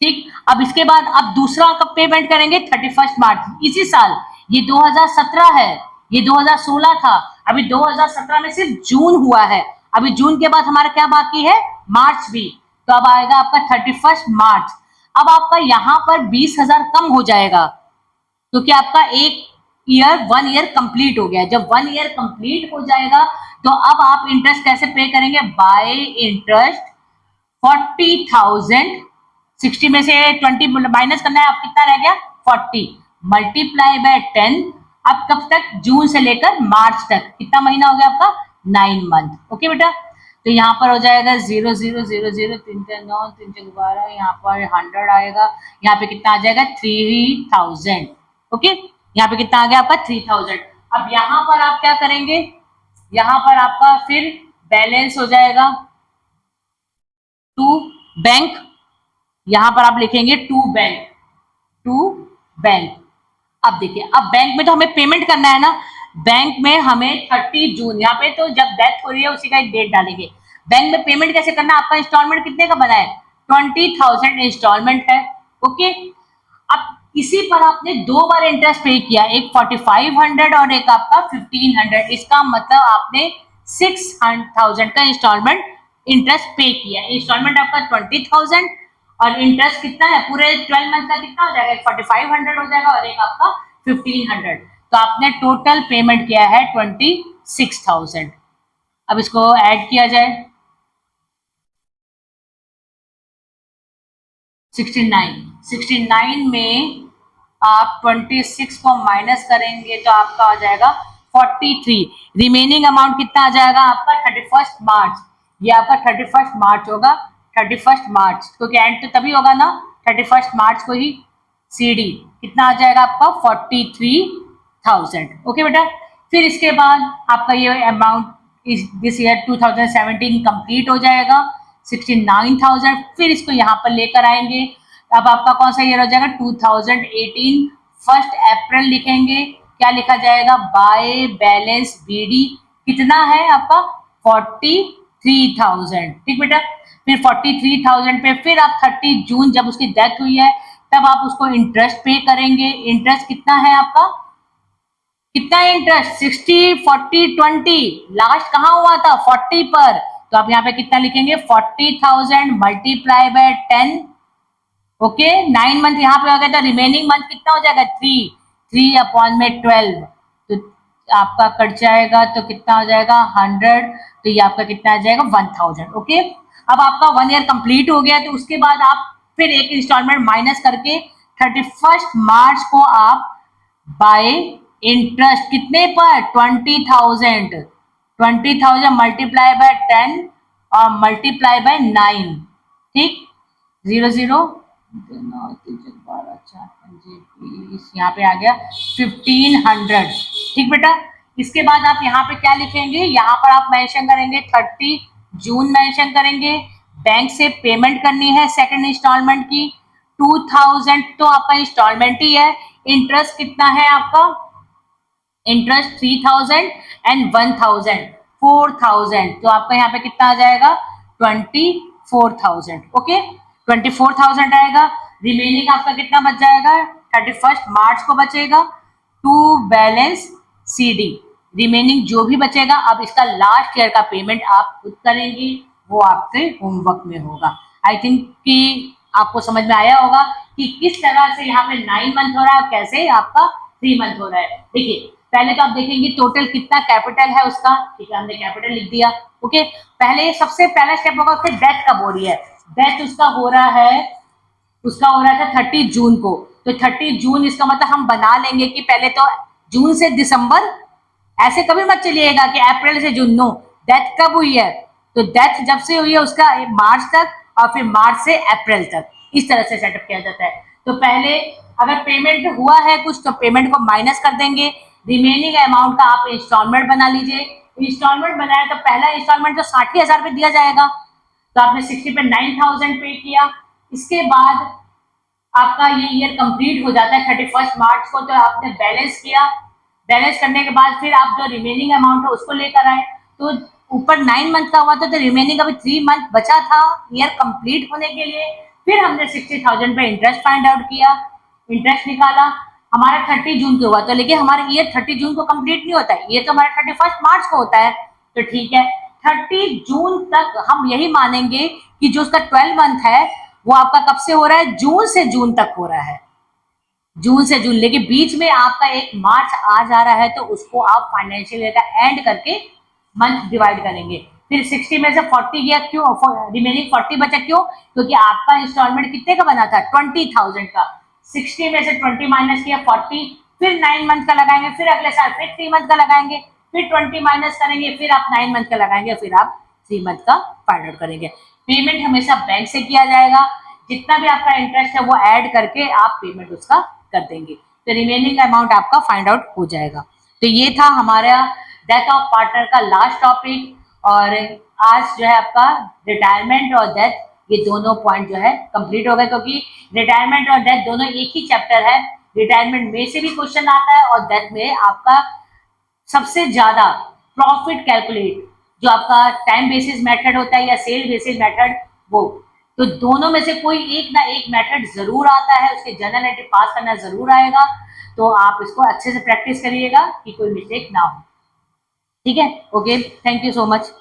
ठीक, अब इसके बाद अब दूसरा कब पेमेंट करेंगे? 31 मार्च इसी साल। ये 2017 है, ये 2016 था, अभी 2017 में सिर्फ जून हुआ है। अभी जून के बाद हमारा क्या बाकी है? मार्च भी। तो अब आएगा आपका 31 मार्च। अब आपका यहाँ पर 20,000 कम हो जाएगा, क्योंकि आपका एक ईयर 1 ईयर कंप्लीट हो गया। जब 1 ईयर कंप्लीट हो जाएगा, तो अब आप इंटरेस्ट कैसे पे करेंगे? Bye interest 40,000। 60 में से 20 माइनस करना है, आप कितना रह गया? 40 मल्टीप्लाई बाय 10। अब कब तक? जून से लेकर मार्च तक। कितना महीना हो गया आपका? 9 मंथ। ओके बेटा, तो यहाँ पर हो जाएगा 0 0 0 0 3 3 9 3 4 12, यहाँ पर 100 आएगा। यहाँ पे कितना आ जाएगा? 3000। ओके, यहाँ पे कितना आ गया आपका? 3000। अब यहाँ पर आप क्या करेंगे? यहाँ पर आपका फिर बैलेंस हो जाएगा टू बैंक। यहां पर आप लिखेंगे टू बैंक, टू बैंक। अब देखिए, अब बैंक में तो हमें पेमेंट करना है ना, बैंक में हमें 30 जून, यहाँ पे तो जब डेथ हो रही है उसी का एक डेट डालेंगे। बैंक में पेमेंट कैसे करना? आपका इंस्टॉलमेंट कितने का बना है? 20,000 इंस्टॉलमेंट है। ओके, अब इसी पर आपने 2 बार इंटरेस्ट पे किया, एक 4500 और एक आपका 1500। इसका मतलब आपने 6,000 का इंस्टॉलमेंट इंटरेस्ट पे किया। इंस्टॉलमेंट आपका 20,000 और इंटरेस्ट कितना है? पूरे 12 मंथ का कितना हो जाएगा? 4500 हो जाएगा और एक आपका 1500। तो आपने टोटल पेमेंट किया है 26,000। अब इसको ऐड किया जाए, 69 में आप 26 को माइनस करेंगे तो आपका आ जाएगा 43। रिमेनिंग अमाउंट कितना आ जाएगा आपका? 31 मार्च। ये आपका 31 मार्च होगा, 31 मार्च, क्योंकि एंड तो तभी होगा ना 31 मार्च को ही। CD कितना आ जाएगा आपका 43,000। ओके बेटा, फिर इसके बाद आपका ये अमाउंट इस दिस ईयर 2017 कंप्लीट हो जाएगा 69,000। फिर इसको यहाँ पर लेकर आएंगे। अब आपका कौन सा ईयर हो जाएगा 2018, 1 अप्रैल लिखेंगे। क्या लिखा जाएगा, बाय बैलेंस BD कितना है आपका 43,000। ठीक बेटा, फिर 43,000 पे फिर आप 30 जून जब उसकी डेथ हुई है तब आप उसको इंटरेस्ट पे करेंगे। इंटरेस्ट कितना है आपका, कितना है इंटरेस्ट 60 40 20, लास्ट कहाँ हुआ था 40 पर, तो आप यहाँ पे कितना लिखेंगे 40,000 मल्टीप्लाई बाय 10। ओके, 9 मंथ यहाँ पे हो गया, तो रिमेनिंग मंथ कितना हो जाएगा 3 अपॉन में 12, तो आपका कट जाएगा तो कितना हो जाएगा 100, तो ये आपका कितना आ जाएगा 1000। ओके, अब आपका 1 ईयर कंप्लीट हो गया, तो उसके बाद आप फिर एक इंस्टॉलमेंट माइनस करके 31 मार्च को आप बाय इंटरेस्ट कितने पर 20,000 मल्टीप्लाई बाय 10 और मल्टीप्लाई बाय 9। ठीक, 0 0 12 4 20 यहाँ पे आ गया 1500। ठीक बेटा, इसके बाद आप यहाँ पे क्या लिखेंगे, यहाँ पर आप मेंशन करेंगे 30 जून मेंशन करेंगे। बैंक से पेमेंट करनी है सेकंड इंस्टॉलमेंट की 2000, तो आपका इंस्टॉलमेंट ही है। इंटरेस्ट कितना है आपका, इंटरेस्ट 3000 एंड 1000 4000, तो आपका यहाँ पे कितना आ जाएगा 24,000। ओके, 24,000 आएगा। रिमेनिंग आपका कितना बच जाएगा 31 मार्च को बचेगा टू बैलेंस CD। रिमेनिंग जो भी बचेगा, अब इसका लास्ट ईयर का पेमेंट आप खुद करेंगे, वो आपके होमवर्क में होगा। आई थिंक कि आपको समझ में आया होगा कि किस तरह से यहाँ पे 9 मंथ हो रहा है और कैसे आपका 3 मंथ हो रहा है। देखिए, पहले तो आप देखेंगे टोटल कितना कैपिटल है उसका। ठीक है, हमने कैपिटल लिख दिया। ओके, पहले सबसे पहला स्टेप होगा उसके डेथ कब हो रही है। डेथ उसका हो रहा था 30 जून को, तो 30 जून इसका मतलब हम बना लेंगे कि पहले तो जून से दिसंबर, ऐसे कभी मत चलिएगा कि अप्रैल से जून, नो, डेथ कब हुई है, तो डेथ जब से हुई है उसका मार्च तक और फिर मार्च से अप्रैल तक, इस तरह से सेटअप किया जाता है। तो पहले अगर पेमेंट हुआ है कुछ तो पेमेंट को माइनस कर देंगे, रिमेनिंग अमाउंट का आप इंस्टॉलमेंट बना लीजिए। इंस्टॉलमेंट बनाया तो पहला इंस्टॉलमेंट तो 60,000 पे दिया जाएगा, तो आपने 60 पे 9,000 पे किया। इसके बाद आपका ये ईयर कंप्लीट हो जाता है 31 मार्च को, तो आपने बैलेंस किया। बैलेंस करने के बाद फिर आप जो रिमेनिंग अमाउंट है उसको लेकर आए, तो ऊपर 9 मंथ का हुआ था, तो रिमेनिंग अभी 3 मंथ बचा था ईयर कंप्लीट होने के लिए। फिर हमने 60,000 पे इंटरेस्ट फाइंड आउट किया, इंटरेस्ट निकाला। हमारा 30 जून को हुआ, तो लेकिन हमारा ईयर 30 जून को कंप्लीट नहीं होता है, ये तो हमारा 31 मार्च को होता है। तो ठीक है, 30 जून तक हम यही मानेंगे कि जो उसका 12 मंथ है वो आपका कब से हो रहा है, जून से जून तक हो रहा है, जून से जून। लेकिन बीच में आपका एक मार्च आ जा रहा है, तो उसको आप फाइनेंशियल ईयर का एंड करके मंथ डिवाइड करेंगे। फिर 60 में से 40 गया, क्यों रिमेनिंग 40 बचा, क्यों, क्योंकि आपका इंस्टॉलमेंट कितने का बना था 20,000 का। 60 में से 20 माइनस किया 40, फिर 9 मंथ का लगाएंगे, फिर अगले साल फिर 3 मंथ का लगाएंगे, फिर 20 माइनस करेंगे, फिर आप 9 मंथ का लगाएंगे, फिर आप 3 मंथ का फाइंड आउट करेंगे। पेमेंट हमेशा बैंक से किया जाएगा, जितना भी आपका इंटरेस्ट है वो ऐड करके आप पेमेंट उसका कर देंगे, तो रिमेनिंग अमाउंट आपका फाइंड आउट हो जाएगा। तो ये था हमारा डेथ ऑफ पार्टनर का लास्ट टॉपिक। और आज जो है आपका रिटायरमेंट और डेथ, ये दोनों पॉइंट जो है कंप्लीट हो गए, क्योंकि रिटायरमेंट और डेथ दोनों एक ही चैप्टर है। रिटायरमेंट में से भी क्वेश्चन आता है और डेथ में आपका सबसे ज्यादा प्रॉफिट कैलकुलेट, जो आपका टाइम बेसिस मेथड होता है या सेल बेसिस मेथड, वो, तो दोनों में से कोई एक ना एक मेथड जरूर आता है, उसके जनरल एंट्री पास करना जरूर आएगा। तो आप इसको अच्छे से प्रैक्टिस करिएगा कि कोई मिस्टेक ना हो। ठीक है, okay, thank you so much.